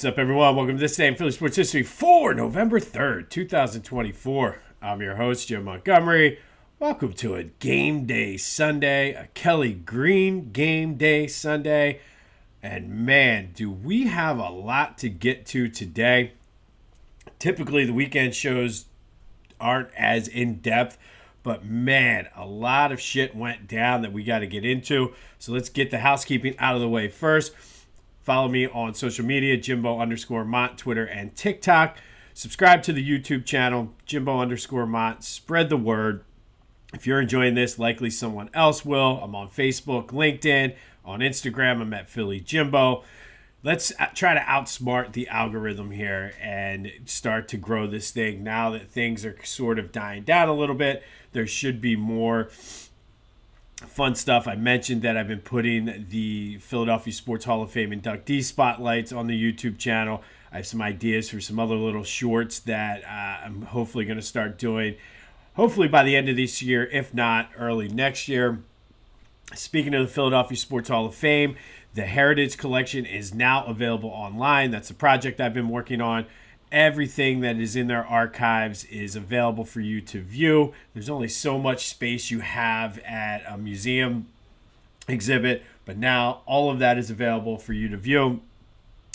What's up, everyone? Welcome to This Day in Philly Sports History for November 3rd, 2024. I'm your host, Jim Montgomery. Welcome to a game day Sunday, a Kelly Green game day Sunday. And man, do we have a lot to get to today. Typically, the weekend shows aren't as in-depth, but man, a lot of shit went down that we got to get into. So let's get the housekeeping out of the way first. Follow me on social media, Jimbo_Mont, Twitter, and TikTok. Subscribe to the YouTube channel, Jimbo_Mont. Spread the word. If you're enjoying this, likely someone else will. I'm on Facebook, LinkedIn, on Instagram. I'm at Philly Jimbo. Let's try to outsmart the algorithm here and start to grow this thing. Now that things are sort of dying down a little bit, there should be more fun stuff. I mentioned that I've been putting the Philadelphia Sports Hall of Fame inductee spotlights on the YouTube channel. I have some ideas for some other little shorts that I'm hopefully going to start doing, hopefully by the end of this year, if not early next year. Speaking of the Philadelphia Sports Hall of Fame, the Heritage Collection is now available online. That's a project I've been working on. Everything that is in their archives is available for you to view. There's only so much space you have at a museum exhibit, but now all of that is available for you to view.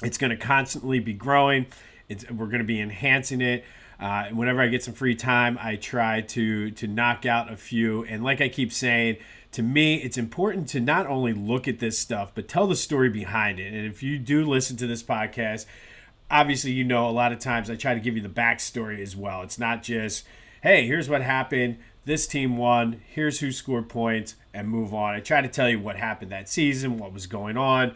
It's going to constantly be growing. We're going to be enhancing it. Whenever I get some free time, I try to knock out a few. And like I keep saying, to me, it's important to not only look at this stuff, but tell the story behind it. And if you do listen to this podcast, obviously, you know, a lot of times I try to give you the backstory as well. It's not just, hey, here's what happened. This team won. Here's who scored points and move on. I try to tell you what happened that season, what was going on,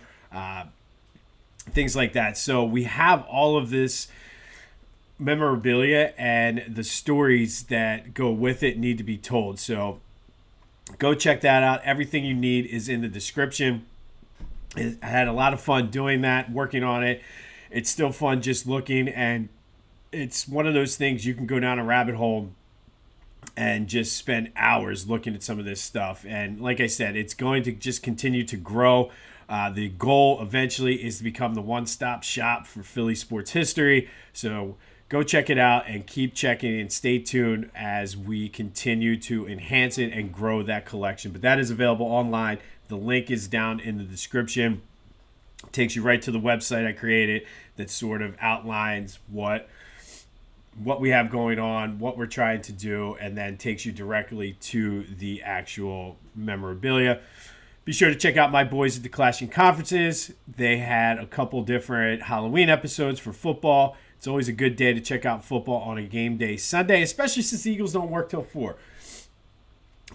things like that. So we have all of this memorabilia, and the stories that go with it need to be told. So go check that out. Everything you need is in the description. I had a lot of fun doing that, working on it. It's still fun just looking, and it's one of those things you can go down a rabbit hole and just spend hours looking at some of this stuff. And like I said, it's going to just continue to grow. The goal eventually is to become the one-stop shop for Philly sports history. So go check it out and keep checking and stay tuned as we continue to enhance it and grow that collection. But that is available online. The link is down in the description. Takes you right to the website I created that sort of outlines what we have going on, what we're trying to do, and then takes you directly to the actual memorabilia. Be sure to check out my boys at the Clashing Conferences. They had a couple different Halloween episodes for football. It's always a good day to check out football on a game day Sunday, especially since the Eagles don't work till 4.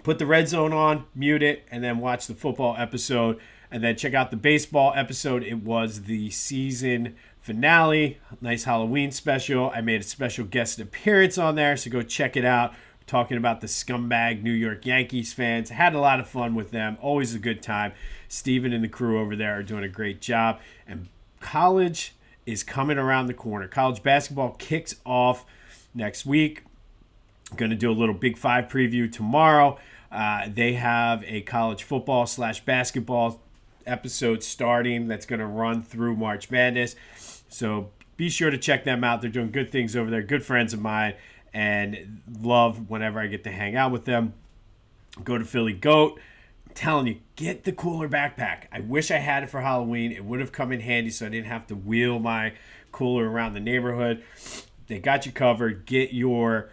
Put the red zone on, mute it, and then watch the football episode. And then check out the baseball episode. It was the season finale. Nice Halloween special. I made a special guest appearance on there, so go check it out. We're talking about the scumbag New York Yankees fans. Had a lot of fun with them. Always a good time. Steven and the crew over there are doing a great job. And college is coming around the corner. College basketball kicks off next week. I'm going to do a little Big Five preview tomorrow. They have a college football / basketball episode starting that's going to run through March Madness. So be sure to check them out. They're doing good things over there. Good friends of mine, and love whenever I get to hang out with them. Go to Philly Goat. I'm telling you, get the cooler backpack. I wish I had it for Halloween. It would have come in handy so I didn't have to wheel my cooler around the neighborhood. They got you covered. Get your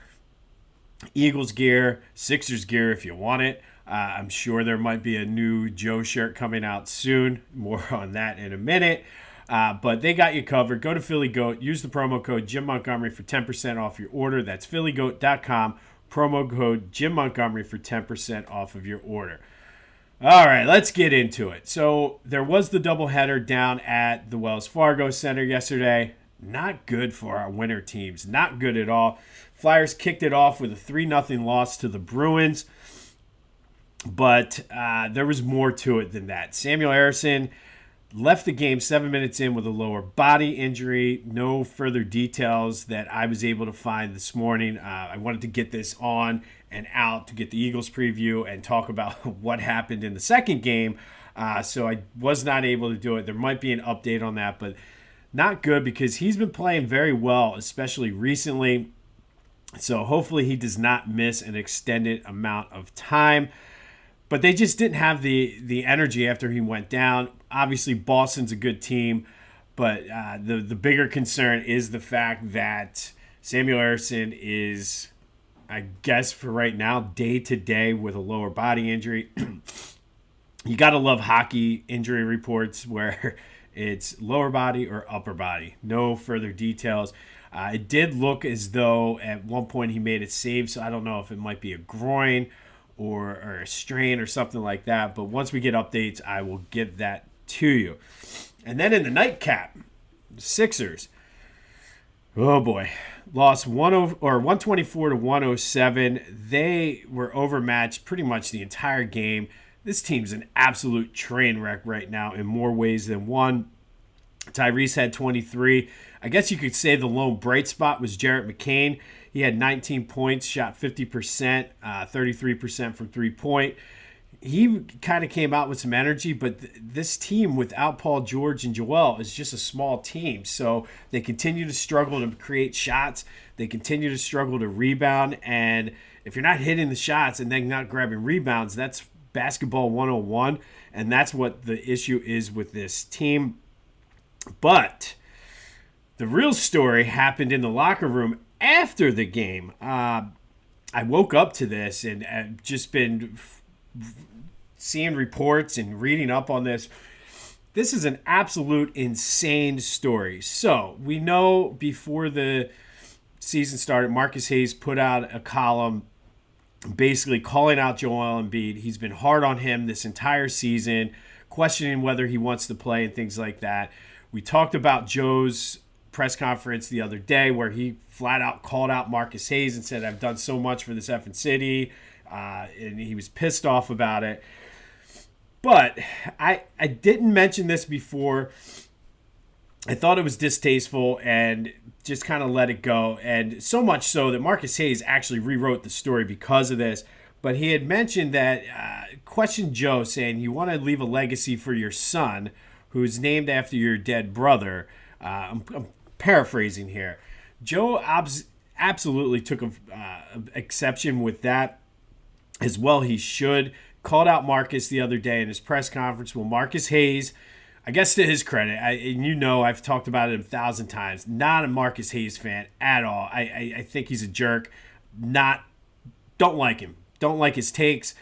Eagles gear, Sixers gear if you want it. I'm sure there might be a new Joe shirt coming out soon. More on that in a minute. But they got you covered. Go to Philly Goat. Use the promo code Jim Montgomery for 10% off your order. That's phillygoat.com. Promo code Jim Montgomery for 10% off of your order. All right, let's get into it. So there was the doubleheader down at the Wells Fargo Center yesterday. Not good for our winter teams. Not good at all. Flyers kicked it off with a 3-0 loss to the Bruins. But there was more to it than that. Samuel Ersson left the game 7 minutes in with a lower body injury. No further details that I was able to find this morning. I wanted to get this on and out to get the Eagles preview and talk about what happened in the second game. So I was not able to do it. There might be an update on that, but not good because he's been playing very well, especially recently. So hopefully he does not miss an extended amount of time. But they just didn't have the energy after he went down. Obviously, Boston's a good team, but the bigger concern is the fact that Samuel Ersson is, I guess for right now, day to day with a lower body injury. You got to love hockey injury reports where it's lower body or upper body. No further details. It did look as though at one point he made a save, so I don't know if it might be a groin or a strain or something like that. But once we get updates, I will get that to you. And then in the nightcap, Sixers. Oh boy, lost 124 to 107. They were overmatched pretty much the entire game. This team's an absolute train wreck right now in more ways than one. Tyrese had 23. I guess you could say the lone bright spot was Jarrett McCain. He had 19 points, shot 50%, 33% from three-point. He kind of came out with some energy, but this team without Paul George and Joel is just a small team. So they continue to struggle to create shots. They continue to struggle to rebound. And if you're not hitting the shots and then not grabbing rebounds, that's basketball 101. And that's what the issue is with this team. But the real story happened in the locker room after the game. I woke up to this and I've just been seeing reports and reading up on this. This is an absolute insane story. So we know before the season started, Marcus Hayes put out a column basically calling out Joel Embiid. He's been hard on him this entire season, questioning whether he wants to play and things like that. We talked about Joe's press conference the other day where he flat out called out Marcus Hayes and said, I've done so much for this effing city. And he was pissed off about it. But I didn't mention this before. I thought it was distasteful and just kind of let it go. And so much so that Marcus Hayes actually rewrote the story because of this. But he had mentioned that, questioned Joe saying, you want to leave a legacy for your son who's named after your dead brother. I'm paraphrasing here. Joe absolutely took exception with that, as well he should. Called out Marcus the other day in his press conference. Well, Marcus Hayes, I guess to his credit, and I've talked about it 1,000 times, not a Marcus Hayes fan at all. I think he's a jerk. Don't like him. Don't like his takes.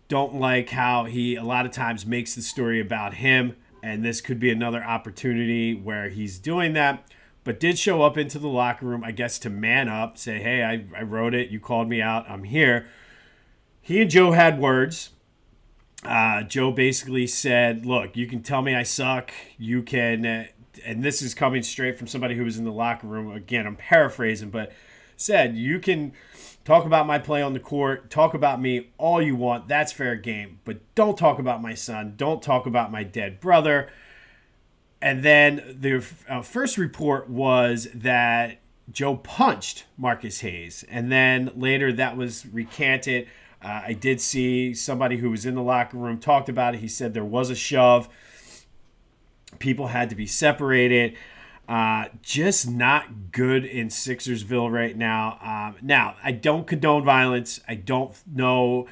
Don't like how he a lot of times makes the story about him. And this could be another opportunity where he's doing that. But did show up into the locker room, I guess, to man up, say, hey, I wrote it. You called me out. I'm here. He and Joe had words. Joe basically said, look, you can tell me I suck. You can, and this is coming straight from somebody who was in the locker room. Again, I'm paraphrasing, but said, you can talk about my play on the court, talk about me all you want. That's fair game. But don't talk about my son. Don't talk about my dead brother. And then the first report was that Joe punched Marcus Hayes. And then later that was recanted. I did see somebody who was in the locker room talked about it. He said there was a shove. People had to be separated. Just not good in Sixersville right now. Now, I don't condone violence. I don't know.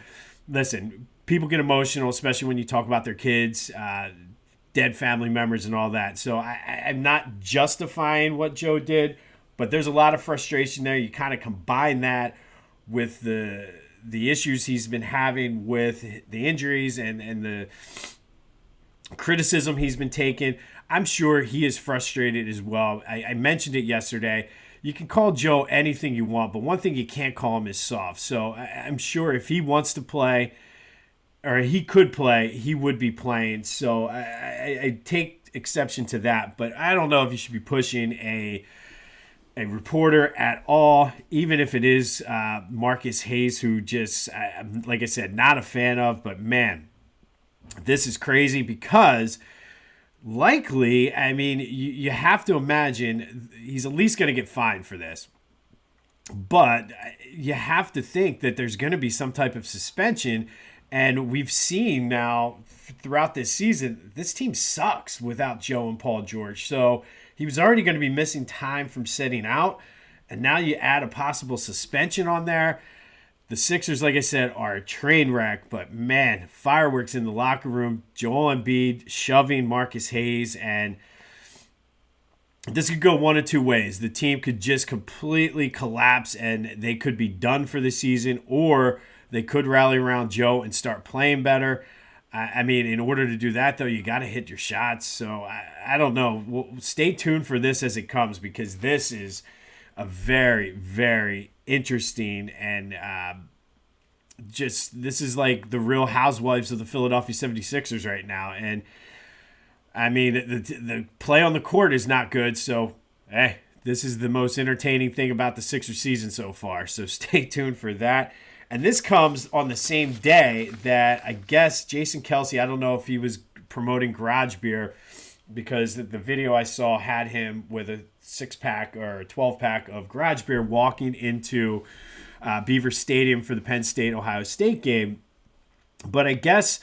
Listen, people get emotional, especially when you talk about their kids, dead family members and all that. So I'm not justifying what Joe did, but there's a lot of frustration there. You kind of combine that with the issues he's been having with the injuries and the criticism he's been taking. I'm sure he is frustrated as well. I mentioned it yesterday. You can call Joe anything you want, but one thing you can't call him is soft. So I'm sure if he wants to play, or he could play, he would be playing. So I take exception to that. But I don't know if you should be pushing a reporter at all, even if it is Marcus Hayes, who just, like I said, not a fan of. But, man, this is crazy because likely, I mean, you have to imagine he's at least going to get fined for this. But you have to think that there's going to be some type of suspension. And we've seen now throughout this season, this team sucks without Joe and Paul George. So he was already going to be missing time from sitting out, and now you add a possible suspension on there. The Sixers, like I said, are a train wreck, but man, fireworks in the locker room. Joel Embiid shoving Marcus Hayes, and this could go one of two ways. The team could just completely collapse and they could be done for the season, or they could rally around Joe and start playing better. I mean, in order to do that, though, you got to hit your shots. So I don't know. We'll stay tuned for this as it comes, because this is a very, very interesting and this is like the Real Housewives of the Philadelphia 76ers right now. And I mean, the play on the court is not good. So, hey, this is the most entertaining thing about the Sixers season so far. So stay tuned for that. And this comes on the same day that I guess Jason Kelce, I don't know if he was promoting garage beer, because the video I saw had him with a 6-pack or a 12-pack of garage beer walking into Beaver Stadium for the Penn State-Ohio State game. But I guess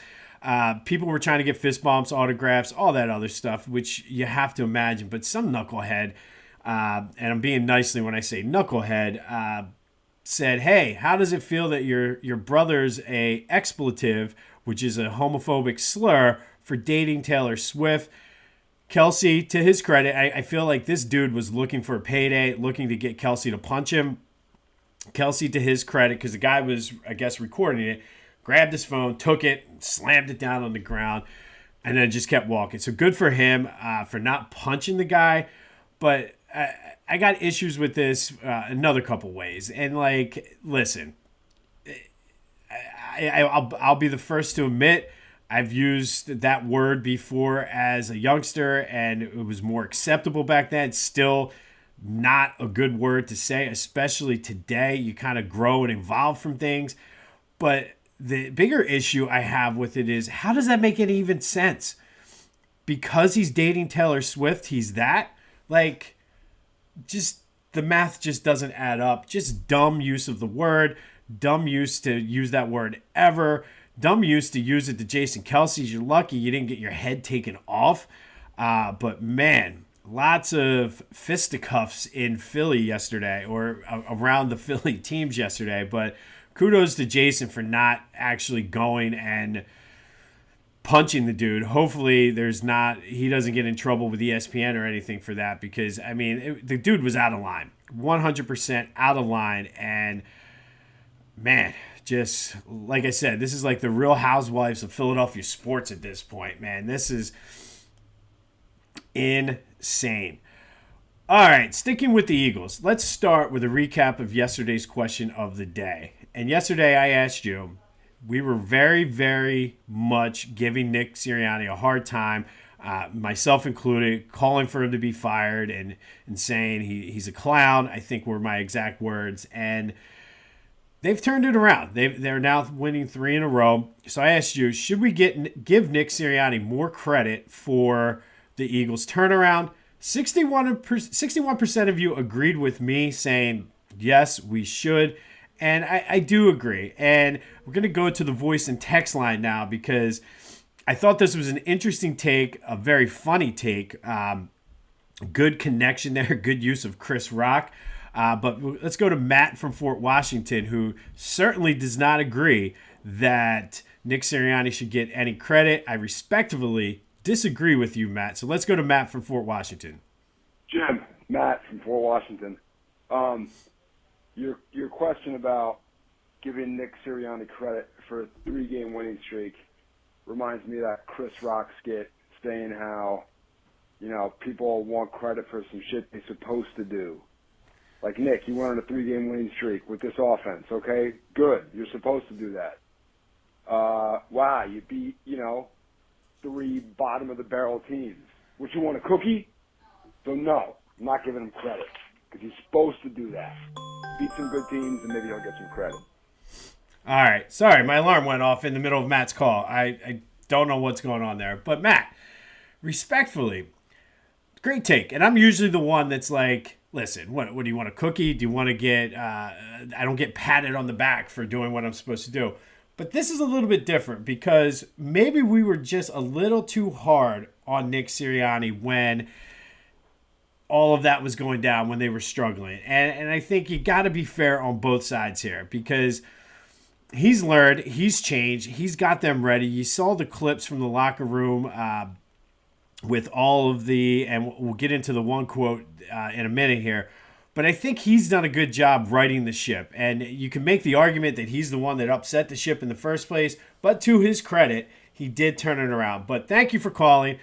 people were trying to get fist bumps, autographs, all that other stuff, which you have to imagine. But some knucklehead, and I'm being nicely when I say knucklehead, said, hey, how does it feel that your brother's a expletive, which is a homophobic slur, for dating Taylor Swift? Kelce, to his credit, I feel like this dude was looking for a payday, looking to get Kelce to punch him. Kelce, to his credit, because the guy was, I guess, recording it, grabbed his phone, took it, slammed it down on the ground, and then just kept walking. So good for him for not punching the guy. But I got issues with this another couple ways. And, like, listen, I'll be the first to admit I've used that word before as a youngster, and it was more acceptable back then. It's still not a good word to say, especially today. You kind of grow and evolve from things. But the bigger issue I have with it is, how does that make any even sense? Because he's dating Taylor Swift, he's that? Like, just the math just doesn't add up. Just dumb use of the word, dumb use to use that word ever, dumb use to use it to Jason Kelce. You're lucky you didn't get your head taken off. But man, lots of fisticuffs in Philly yesterday, or around the Philly teams yesterday. But kudos to Jason for not actually going and punching the dude. Hopefully he doesn't get in trouble with ESPN or anything for that, because, I mean, the dude was out of line. 100% out of line. And, man, just like I said, this is like the Real Housewives of Philadelphia sports at this point, man. This is insane. All right, sticking with the Eagles, let's start with a recap of yesterday's question of the day. And yesterday I asked you, we were very, very much giving Nick Sirianni a hard time, myself included, calling for him to be fired and saying he's a clown, I think were my exact words. And they've turned it around. They're now winning 3 in a row. So I asked you, should we give Nick Sirianni more credit for the Eagles' turnaround? 61% of you agreed with me, saying, yes, we should. And I do agree. And we're going to go to the voice and text line now, because I thought this was an interesting take, a very funny take. Good connection there, good use of Chris Rock. But let's go to Matt from Fort Washington, who certainly does not agree that Nick Sirianni should get any credit. I respectfully disagree with you, Matt. So let's go to Matt from Fort Washington. Jim, Matt from Fort Washington. Your question about giving Nick Sirianni credit for a 3-game winning streak reminds me of that Chris Rock skit saying how, people want credit for some shit they're supposed to do. Like, Nick, you went on a 3-game winning streak with this offense, okay? Good. You're supposed to do that. Wow, you beat, 3 bottom-of-the-barrel teams. Would you want a cookie? So, no, I'm not giving him credit, because he's supposed to do that. Beat some good teams, and maybe he'll get some credit. All right. Sorry, my alarm went off in the middle of Matt's call. I don't know what's going on there. But, Matt, respectfully, great take. And I'm usually the one that's like, listen, what do you want, a cookie? Do you want to get I don't get patted on the back for doing what I'm supposed to do. But this is a little bit different, because maybe we were just a little too hard on Nick Sirianni when all of that was going down when they were struggling. And I think you got to be fair on both sides here because he's learned, he's changed, he's got them ready. You saw the clips from the locker room with all of and we'll get into the one quote in a minute here. But I think he's done a good job righting the ship. And you can make the argument that he's the one that upset the ship in the first place. But to his credit, he did turn it around. But thank you for calling.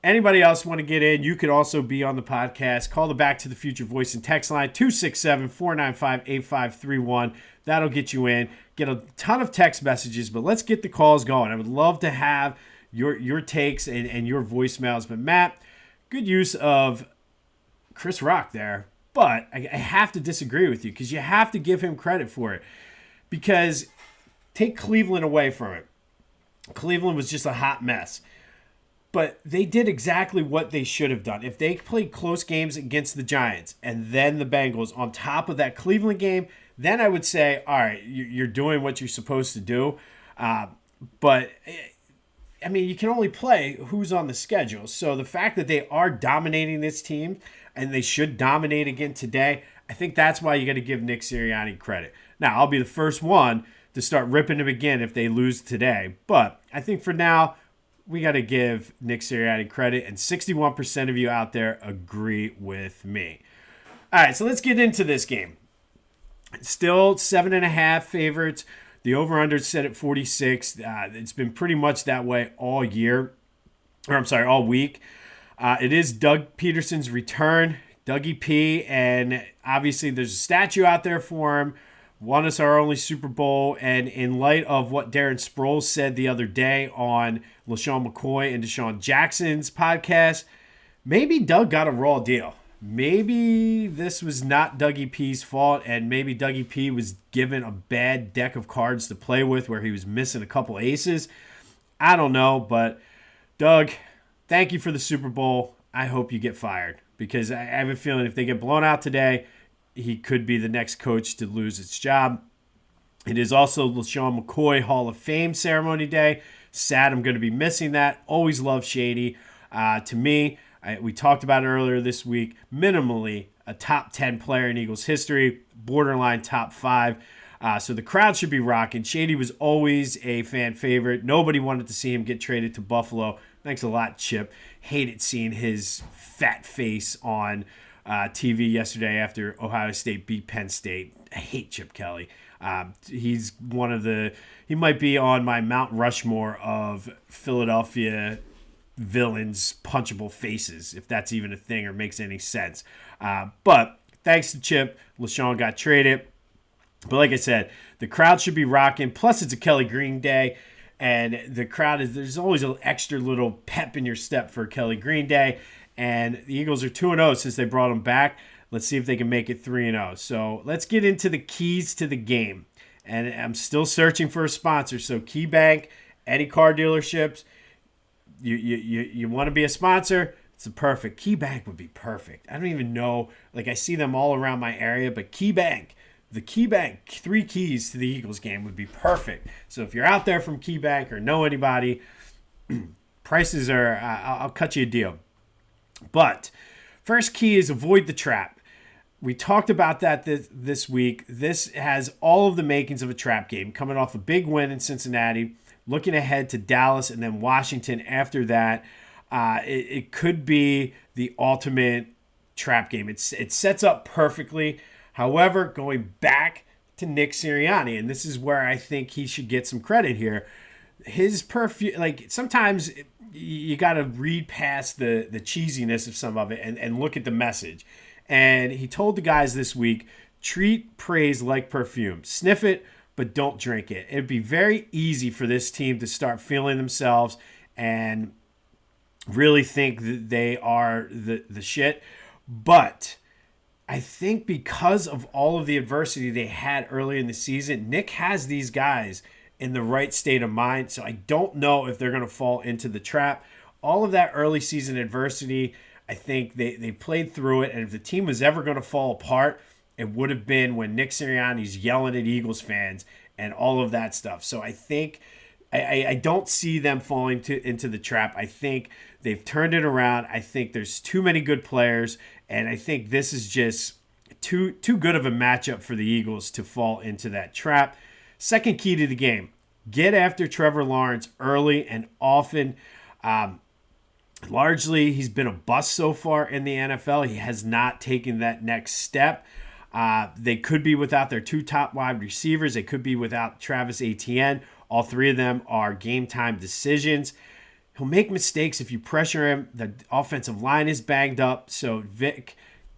Anybody else want to get in, you could also be on the podcast. Call the Back to the Future voice and text line 267-495-8531. That'll get you in. Get a ton of text messages, but let's get the calls going. I would love to have your takes and your voicemails. But Matt, good use of Chris Rock there. But I have to disagree with you because you have to give him credit for it. Because take Cleveland away from it. Cleveland was just a hot mess. But they did exactly what they should have done. If they played close games against the Giants and then the Bengals on top of that Cleveland game, then I would say, all right, you're doing what you're supposed to do. But, I mean, you can only play who's on the schedule. So the fact that they are dominating this team and they should dominate again today, I think that's why you got to give Nick Sirianni credit. Now, I'll be the first one to start ripping him again if they lose today. But I think for now, we got to give Nick Sirianni credit, and 61% of you out there agree with me. All right, so let's get into this game. Still 7.5 favorites. The over-under is set at 46. It's been pretty much that way all year. All week. It is Doug Peterson's return, Dougie P, and obviously there's a statue out there for him. Won us our only Super Bowl, and in light of what Darren Sproles said the other day on LaShawn McCoy and Deshaun Jackson's podcast, maybe Doug got a raw deal. Maybe this was not Dougie P's fault, and maybe Dougie P was given a bad deck of cards to play with where he was missing a couple aces. I don't know, but Doug, thank you for the Super Bowl. I hope you get fired because I have a feeling if they get blown out today, he could be the next coach to lose his job. It is also LaShawn McCoy Hall of Fame ceremony day. Sad I'm going to be missing that. Always love Shady. To me, we talked about it earlier this week, minimally a top 10 player in Eagles history, borderline top 5. So the crowd should be rocking. Shady was always a fan favorite. Nobody wanted to see him get traded to Buffalo. Thanks a lot, Chip. Hated seeing his fat face on TV yesterday after Ohio State beat Penn State. I hate Chip Kelly. He's he might be on my Mount Rushmore of Philadelphia villains' punchable faces, if that's even a thing or makes any sense. But thanks to Chip, LaShawn got traded. But like I said, the crowd should be rocking. Plus, it's a Kelly Green day. And the crowd there's always an extra little pep in your step for Kelly Green Day. And the Eagles are 2-0 since they brought him back. Let's see if they can make it 3-0. So let's get into the keys to the game. And I'm still searching for a sponsor. So KeyBank, any car dealerships, you want to be a sponsor? It's perfect. KeyBank would be perfect. I don't even know. Like, I see them all around my area. But KeyBank, the KeyBank 3 keys to the Eagles game would be perfect. So if you're out there from KeyBank or know anybody, prices are, I'll cut you a deal. But first key is avoid the trap. We talked about that this week. This has all of the makings of a trap game. Coming off a big win in Cincinnati, looking ahead to Dallas and then Washington after that. It could be the ultimate trap game. It sets up perfectly. However, going back to Nick Sirianni, and this is where I think he should get some credit here. His perfume, like sometimes you got to read past the cheesiness of some of it and look at the message. And he told the guys this week, treat praise like perfume. Sniff it, but don't drink it. It'd be very easy for this team to start feeling themselves and really think that they are the shit. But I think because of all of the adversity they had early in the season, Nick has these guys in the right state of mind. So I don't know if they're going to fall into the trap. All of that early season adversity, I think they played through it. And if the team was ever going to fall apart, it would have been when Nick Sirianni's yelling at Eagles fans and all of that stuff. So I think I don't see them falling into the trap. I think they've turned it around. I think there's too many good players, and I think this is just too good of a matchup for the Eagles to fall into that trap. Second key to the game, get after Trevor Lawrence early and often. Largely, he's been a bust so far in the NFL. He has not taken that next step. They could be without their two top wide receivers. They could be without Travis Etienne. All three of them are game time decisions. He'll make mistakes if you pressure him. The offensive line is banged up. So, Vic,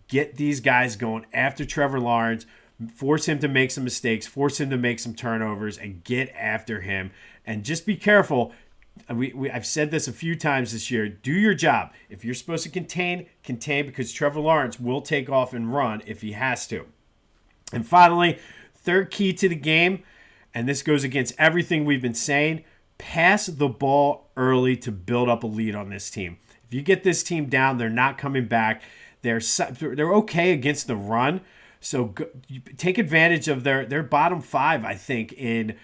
get these guys going after Trevor Lawrence. Force him to make some mistakes. Force him to make some turnovers and get after him. And just be careful. I've said this a few times this year. Do your job. If you're supposed to contain, because Trevor Lawrence will take off and run if he has to. And finally, third key to the game, and this goes against everything we've been saying, pass the ball early to build up a lead on this team. If you get this team down, they're not coming back. They're okay against the run, so take advantage of their bottom five, I think, in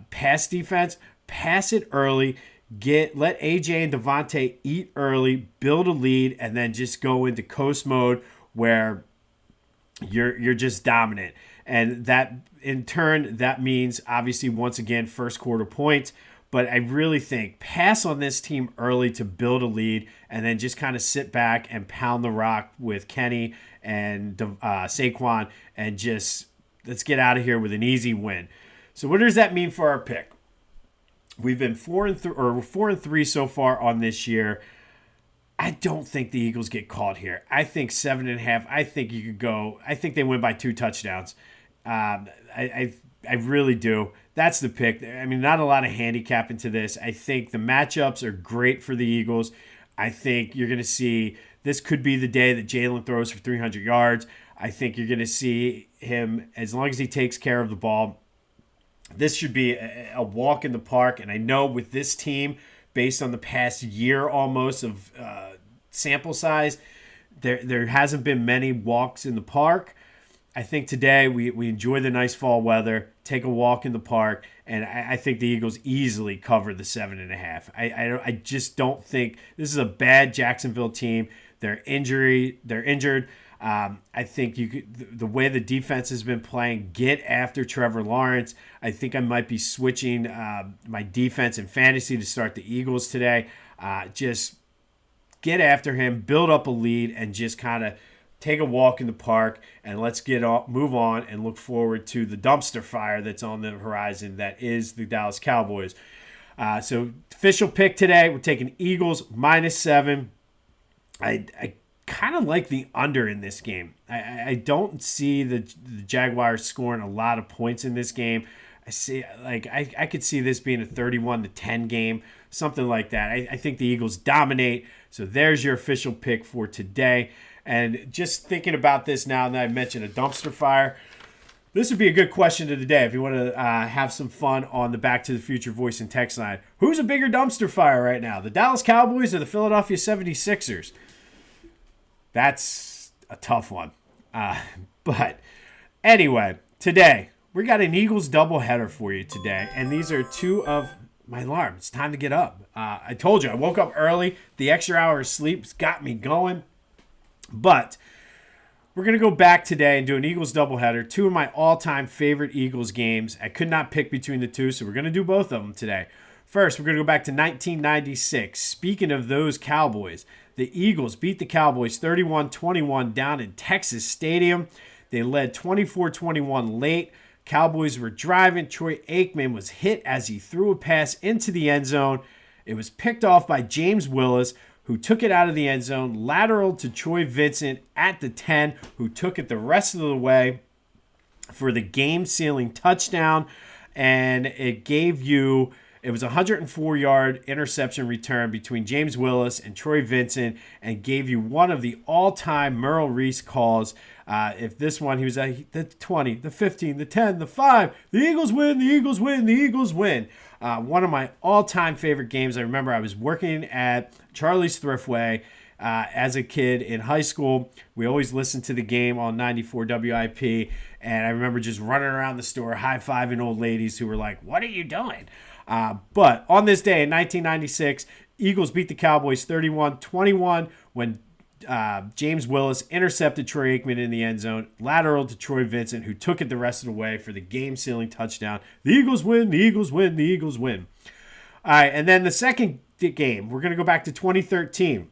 pass defense. Pass it early. Let AJ and Devontae eat early, build a lead, and then just go into coast mode where you're just dominant. And that, in turn, that means, obviously, once again, first quarter points. But I really think pass on this team early to build a lead and then just kind of sit back and pound the rock with Kenny and Saquon and just let's get out of here with an easy win. So what does that mean for our pick? We've been 4-3 so far on this year. I don't think the Eagles get caught here. I think 7.5. I think you could go. I think they win by 2 touchdowns. I really do. That's the pick. I mean, not a lot of handicap into this. I think the matchups are great for the Eagles. I think you're going to see this could be the day that Jalen throws for 300 yards. I think you're going to see him, as long as he takes care of the ball, this should be a walk in the park. And I know with this team, based on the past year almost of sample size, there hasn't been many walks in the park. I think today we enjoy the nice fall weather, take a walk in the park, and I think the Eagles easily cover the 7.5. I just don't think this is a bad Jacksonville team. They're injured. I think the way the defense has been playing, get after Trevor Lawrence. I think I might be switching my defense in fantasy to start the Eagles today. Just get after him, build up a lead, and just kind of take a walk in the park, and let's move on and look forward to the dumpster fire that's on the horizon that is the Dallas Cowboys. So official pick today, we're taking Eagles -7. I kind of like the under in this game. I don't see the Jaguars scoring a lot of points in this game. I could see this being a 31-10 game, something like that. I think the Eagles dominate. So there's your official pick for today. And just thinking about this now that I mentioned a dumpster fire, this would be a good question of the day if you want to have some fun on the Back to the Future voice and text line. Who's a bigger dumpster fire right now, the Dallas Cowboys or the Philadelphia 76ers? That's a tough one. But anyway, today, we got an Eagles doubleheader for you today. And these are two of my alarm. It's time to get up. I told you, I woke up early. The extra hour of sleep's got me going. But we're going to go back today and do an Eagles doubleheader. Two of my all-time favorite Eagles games. I could not pick between the two, so we're going to do both of them today. First, we're going to go back to 1996. Speaking of those Cowboys, the Eagles beat the Cowboys 31-21 down in Texas Stadium. They led 24-21 late. Cowboys were driving. Troy Aikman was hit as he threw a pass into the end zone. It was picked off by James Willis, who took it out of the end zone, lateraled to Troy Vincent at the 10, who took it the rest of the way for the game-sealing touchdown. And it was a 104-yard interception return between James Willis and Troy Vincent and gave you one of the all-time Merrill Reese calls. If this one, he was at the 20, the 15, the 10, the 5. The Eagles win, the Eagles win, the Eagles win. One of my all-time favorite games. I remember I was working at Charlie's Thriftway as a kid in high school. We always listened to the game on 94 WIP, and I remember just running around the store high-fiving old ladies who were like, "What are you doing?" But on this day in 1996, Eagles beat the Cowboys 31-21 when James Willis intercepted Troy Aikman in the end zone, lateral to Troy Vincent, who took it the rest of the way for the game-sealing touchdown. The Eagles win, the Eagles win, the Eagles win. All right, and then the second game, we're going to go back to 2013.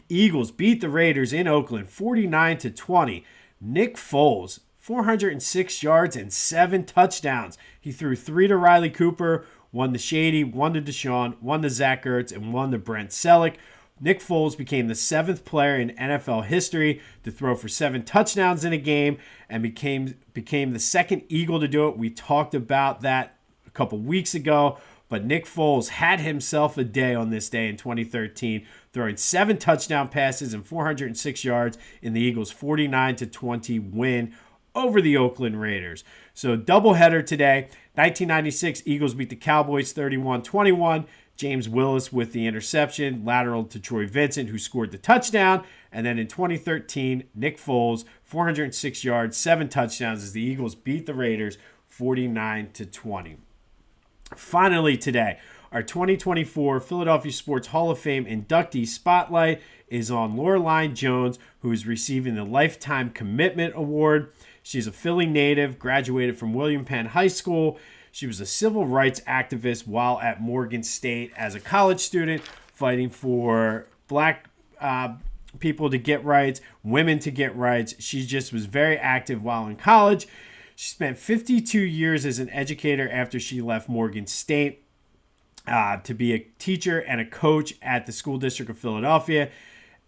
Eagles beat the Raiders in Oakland 49-20. Nick Foles, 406 yards and 7 touchdowns. He threw 3 to Riley Cooper, 1 to Shady, 1 to Deshaun, 1 to Zach Ertz, and 1 to Brent Selleck. Nick Foles became the 7th player in NFL history to throw for 7 touchdowns in a game and became the second Eagle to do it. We talked about that a couple weeks ago, but Nick Foles had himself a day on this day in 2013, throwing 7 touchdown passes and 406 yards in the Eagles' 49-20 win over the Oakland Raiders. So doubleheader today. 1996, Eagles beat the Cowboys 31-21. James Willis with the interception, lateral to Troy Vincent, who scored the touchdown. And then in 2013, Nick Foles, 406 yards, 7 touchdowns as the Eagles beat the Raiders 49-20. Finally today, our 2024 Philadelphia Sports Hall of Fame inductee spotlight is on Lurline Jones, who is receiving the Lifetime Commitment Award. She's a Philly native, graduated from William Penn High School. She was a civil rights activist while at Morgan State as a college student, fighting for black people to get rights, women to get rights. She just was very active while in college. She spent 52 years as an educator after she left Morgan State to be a teacher and a coach at the School District of Philadelphia.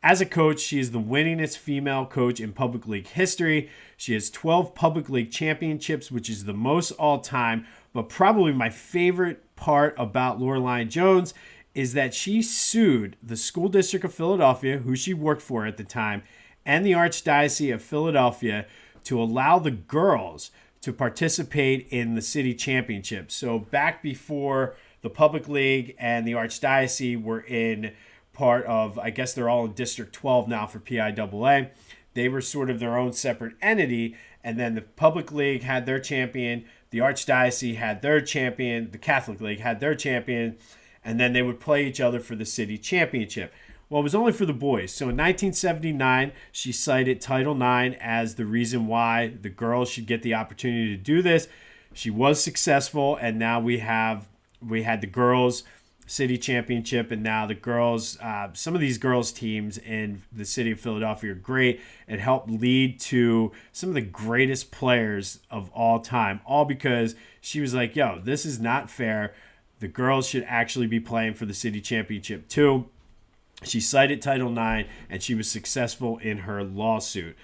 As a coach, she is the winningest female coach in public league history. She has 12 public league championships, which is the most all time. But probably my favorite part about Lurline Jones is that she sued the School District of Philadelphia, who she worked for at the time, and the Archdiocese of Philadelphia to allow the girls to participate in the city championship. So back before the public league and the Archdiocese were in part of, I guess they're all in District 12 now for PIAA. They were sort of their own separate entity, and then the public league had their champion, the Archdiocese had their champion, the Catholic League had their champion, and then they would play each other for the city championship. Well, it was only for the boys. So in 1979, she cited Title IX as the reason why the girls should get the opportunity to do this. She was successful, and now we had the girls city championship, and now the girls, some of these girls teams in the city of Philadelphia are great. It helped lead to some of the greatest players of all time, all because she was like, yo, this is not fair. The girls should actually be playing for the city championship too. She cited Title IX, and she was successful in her lawsuit.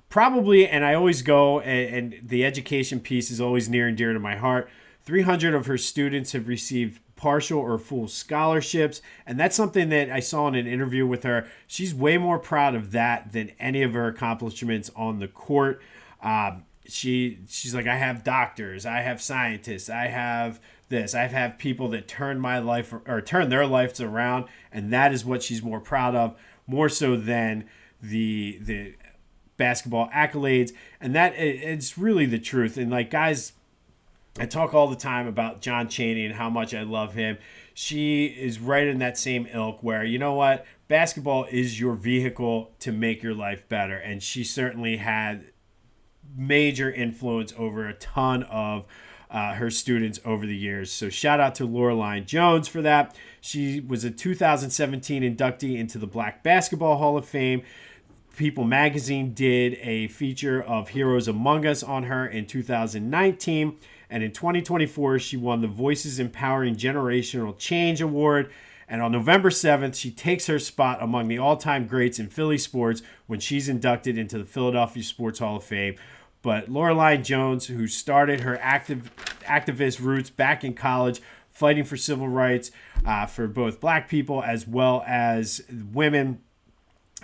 Probably, and I always go, and the education piece is always near and dear to my heart, 300 of her students have received partial or full scholarships, and that's something that I saw in an interview with her. She's way more proud of that than any of her accomplishments on the court. She's like, I have doctors, I have scientists, I have this, I have people that turn their lives around, and that is what she's more proud of, more so than the basketball accolades. And that it's really the truth. And like, guys, I talk all the time about John Chaney and how much I love him. She is right in that same ilk where, you know what, basketball is your vehicle to make your life better. And she certainly had major influence over a ton of her students over the years. So shout out to Lurline Jones for that. She was a 2017 inductee into the Black Basketball Hall of Fame. People magazine did a feature of Heroes Among Us on her in 2019. And in 2024, she won the Voices Empowering Generational Change Award. And on November 7th, she takes her spot among the all-time greats in Philly sports when she's inducted into the Philadelphia Sports Hall of Fame. But Lurline Jones, who started her activist roots back in college, fighting for civil rights for both black people as well as women,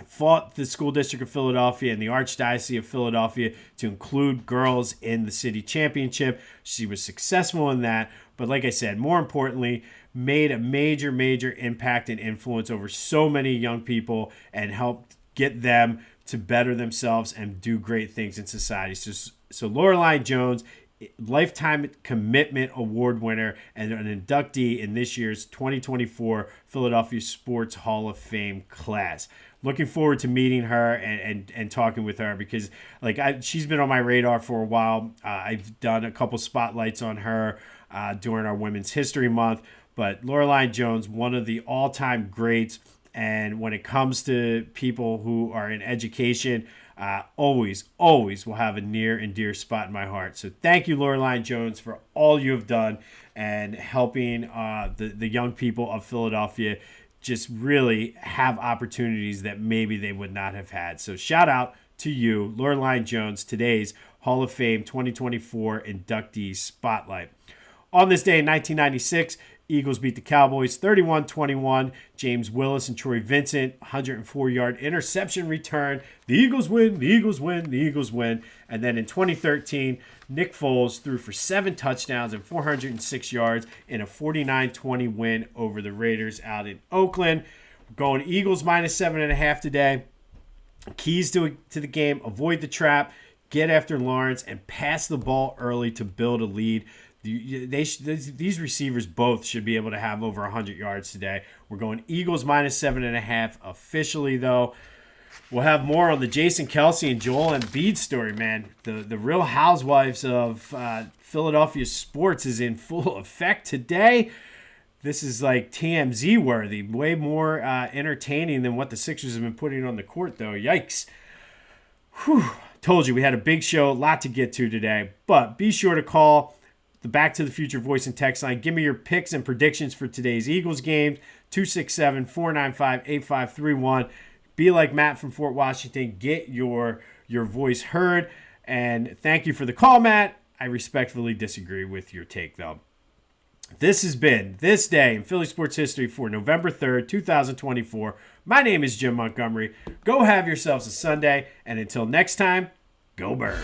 fought the School District of Philadelphia and the Archdiocese of Philadelphia to include girls in the city championship. She was successful in that, But like I said, more importantly, made a major, major impact and influence over so many young people and helped get them to better themselves and do great things in society. So Lurline Jones, Lifetime Commitment Award winner and an inductee in this year's 2024 Philadelphia Sports Hall of Fame class. Looking forward to meeting her and talking with her because she's been on my radar for a while. I've done a couple spotlights on her during our Women's History Month. But Lurline Jones, one of the all-time greats. And when it comes to people who are in education, always will have a near and dear spot in my heart. So thank you, Lurline Jones, for all you have done and helping the young people of Philadelphia just really have opportunities that maybe they would not have had. So shout out to you, Lurline Jones, today's Hall of Fame 2024 inductee spotlight. On this day in 1996, Eagles beat the Cowboys 31-21. James Willis and Troy Vincent, 104-yard interception return. The Eagles win, the Eagles win, the Eagles win. And then in 2013, Nick Foles threw for 7 touchdowns and 406 yards in a 49-20 win over the Raiders out in Oakland. We're going Eagles minus 7.5 today. Keys to the game, avoid the trap, get after Lawrence, and pass the ball early to build a lead. These receivers both should be able to have over 100 yards today. We're going Eagles minus 7.5 officially, though. We'll have more on the Jason Kelce and Joel Embiid story, man. The Real Housewives of Philadelphia sports is in full effect today. This is like TMZ worthy, way more entertaining than what the Sixers have been putting on the court, though. Yikes. Whew. Told you we had a big show, a lot to get to today. But be sure to call the Back to the Future voice and text line. Give me your picks and predictions for today's Eagles game, 267-495-8531. Be like Matt from Fort Washington. Get your voice heard. And thank you for the call, Matt. I respectfully disagree with your take, though. This has been This Day in Philly Sports History for November 3rd, 2024. My name is Jim Montgomery. Go have yourselves a Sunday. And until next time, go Birds.